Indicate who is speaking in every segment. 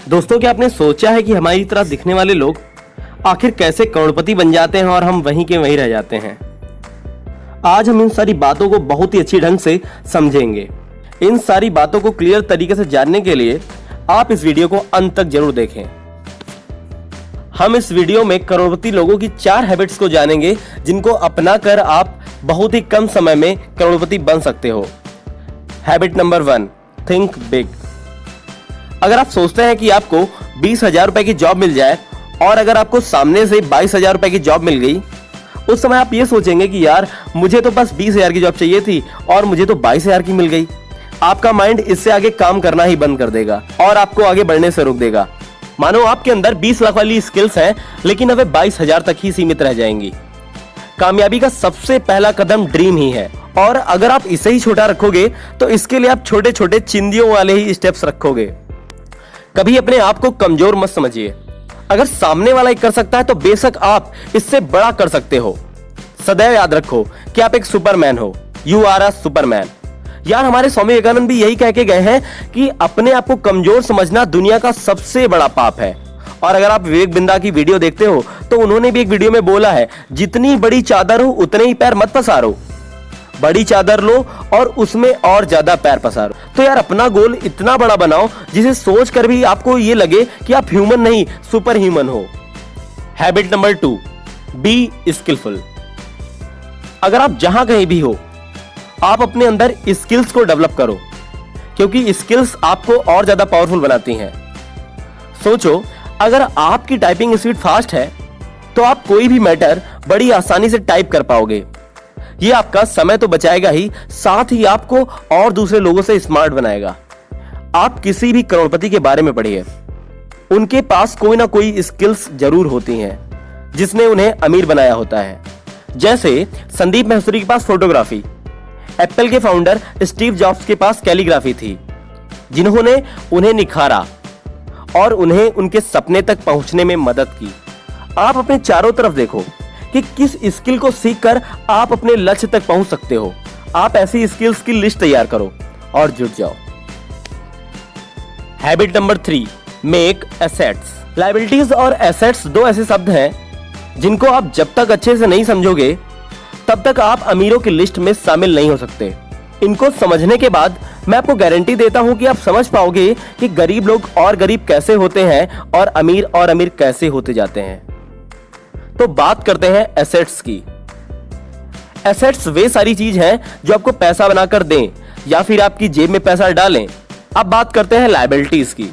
Speaker 1: दोस्तों, क्या आपने सोचा है कि हमारी तरह दिखने वाले लोग आखिर कैसे करोड़पति बन जाते हैं और हम वहीं के वहीं रह जाते हैं। आज हम इन सारी बातों को बहुत ही अच्छी ढंग से समझेंगे। इन सारी बातों को क्लियर तरीके से जानने के लिए आप इस वीडियो को अंत तक जरूर देखें। हम इस वीडियो में करोड़पति लोगों की 4 हैबिट्स को जानेंगे जिनको अपनाकर आप बहुत ही कम समय में करोड़पति बन सकते हो। Habit number 1, think big. अगर आप सोचते हैं कि आपको 20,000 रुपए की जॉब मिल जाए और अगर आपको सामने से 22,000 रुपए की जॉब मिल गई, उस समय आप ये सोचेंगे कि यार मुझे तो बस 20,000 की जॉब चाहिए थी और मुझे तो 22,000 की मिल गई। आपका माइंड इससे आगे काम करना ही बंद कर देगा और आपको आगे बढ़ने से रोक देगा। मानो आपके अंदर 20 लाख वाली स्किल्स हैं, लेकिन अब 22,000 तक ही सीमित रह जाएंगी। कामयाबी का सबसे पहला कदम ड्रीम ही है, और अगर आप इसे ही छोटा रखोगे तो इसके लिए आप छोटे छोटे चिंदियों वाले ही स्टेप्स रखोगे। कभी अपने आप को कमजोर मत समझिए। अगर सामने वाला कर सकता है तो बेशक आप इससे बड़ा कर सकते हो। सदैव याद रखो कि आप एक सुपरमैन हो। You are a superman. यार, हमारे स्वामी विवेकानंद भी यही कह के गए हैं कि अपने आप को कमजोर समझना दुनिया का सबसे बड़ा पाप है। और अगर आप विवेक बिंद्रा की वीडियो देखते हो तो उन्होंने भी एक वीडियो में बोला है, जितनी बड़ी चादर हो उतने ही पैर मत पसारो, बड़ी चादर लो और उसमें और ज्यादा पैर पसारो। तो यार, अपना गोल इतना बड़ा बनाओ जिसे सोच कर भी आपको ये लगे कि आप ह्यूमन नहीं सुपर ह्यूमन हो। Habit number 2, be skillful. अगर आप जहां कहीं भी हो, आप अपने अंदर स्किल्स को डेवलप करो, क्योंकि स्किल्स आपको और ज्यादा पावरफुल बनाती हैं। सोचो, अगर आपकी टाइपिंग स्पीड फास्ट है तो आप कोई भी मैटर बड़ी आसानी से टाइप कर पाओगे। ये आपका समय तो बचाएगा ही, साथ ही आपको और दूसरे लोगों से स्मार्ट बनाएगा। आप किसी भी करोड़पति के बारे में पढ़िए, उनके पास कोई ना कोई स्किल्स जरूर होती हैं जिसने उन्हें अमीर बनाया होता है। जैसे संदीप महसूरी के पास फोटोग्राफी, एप्पल के फाउंडर स्टीव जॉब्स के पास कैलीग्राफी थी, जिन्होंने उन्हें निखारा और उन्हें उनके सपने तक पहुंचने में मदद की। आप अपने चारों तरफ देखो कि किस स्किल को सीखकर आप अपने लक्ष्य तक पहुंच सकते हो। आप ऐसी स्किल्स की लिस्ट तैयार करो और जुट जाओ। Habit number 3, make assets. Liabilities और एसेट्स 2 ऐसे शब्द हैं जिनको आप जब तक अच्छे से नहीं समझोगे तब तक आप अमीरों की लिस्ट में शामिल नहीं हो सकते। इनको समझने के बाद मैं आपको गारंटी देता हूं कि आप समझ पाओगे कि गरीब लोग और गरीब कैसे होते हैं और अमीर कैसे होते जाते हैं। तो बात करते हैं एसेट्स की। एसेट्स वे सारी चीज हैं जो आपको पैसा बनाकर दें या फिर आपकी जेब में पैसा डालें। अब बात करते हैं लायबिलिटीज की।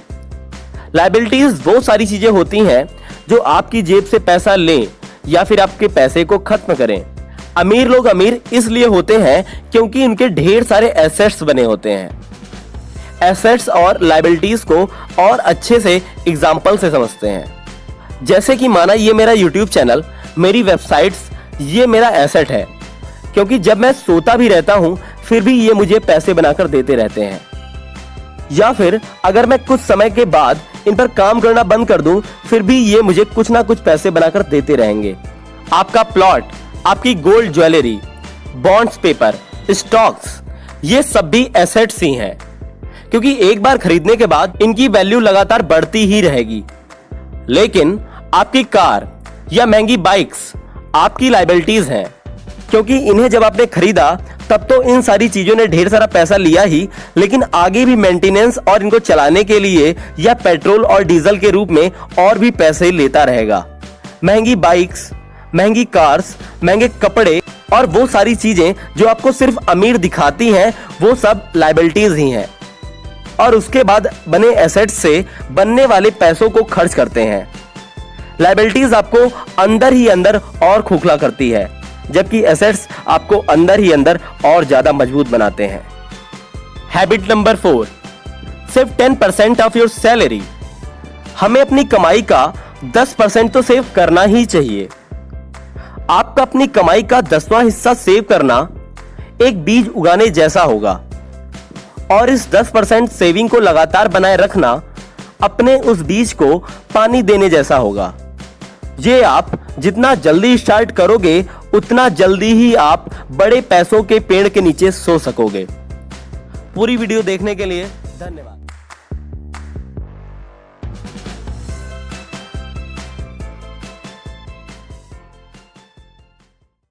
Speaker 1: लायबिलिटीज वो सारी चीजें होती हैं जो आपकी जेब से पैसा लें या फिर आपके पैसे को खत्म करें। अमीर लोग अमीर इसलिए होते हैं क्योंकि उनके ढेर सारे एसेट्स बने होते हैं। एसेट्स और लायबिलिटीज को और अच्छे से एग्जांपल से समझते हैं। जैसे कि माना ये मेरा YouTube चैनल, मेरी वेबसाइट्स, ये मेरा एसेट है, क्योंकि जब मैं सोता भी रहता हूं फिर भी ये मुझे पैसे बनाकर देते रहते हैं। या फिर अगर मैं कुछ समय के बाद इन पर काम करना बंद कर दूं फिर भी ये मुझे कुछ ना कुछ पैसे बनाकर देते रहेंगे। आपका प्लॉट, आपकी gold jewellery, bonds paper, stocks, ये सब भी एसेट्स ही हैं, क्योंकि एक बार खरीदने के बाद इनकी वैल्यू लगातार बढ़ती ही रहेगी। लेकिन आपकी कार या महंगी बाइक्स आपकी लायबिलिटीज हैं, क्योंकि इन्हें जब आपने खरीदा तब तो इन सारी चीजों ने ढेर सारा पैसा लिया ही, लेकिन आगे भी मेंटेनेंस और इनको चलाने के लिए या पेट्रोल और डीजल के रूप में और भी पैसे लेता रहेगा। महंगी बाइक्स, महंगी कार्स, महंगे कपड़े और वो सारी चीजें जो आपको सिर्फ अमीर दिखाती हैं, वो सब लायबिलिटीज ही हैं। और उसके बाद बने एसेट्स से बनने वाले पैसों को खर्च करते हैं। लायबिलिटीज आपको अंदर ही अंदर और खोखला करती है, जबकि एसेट्स आपको अंदर ही अंदर और ज्यादा मजबूत बनाते हैं। Habit number 4, save 10% of your salary. हमें अपनी कमाई का 10% तो सेव करना ही चाहिए। आपका अपनी कमाई का 10वां हिस्सा सेव करना एक बीज उगाने जैसा होगा, और इस 10% सेविंग को लगातार बनाए रखना अपने उस बीज को पानी देने जैसा होगा। ये आप जितना जल्दी स्टार्ट करोगे उतना जल्दी ही आप बड़े पैसों के पेड़ के नीचे सो सकोगे। पूरी वीडियो देखने के लिए धन्यवाद।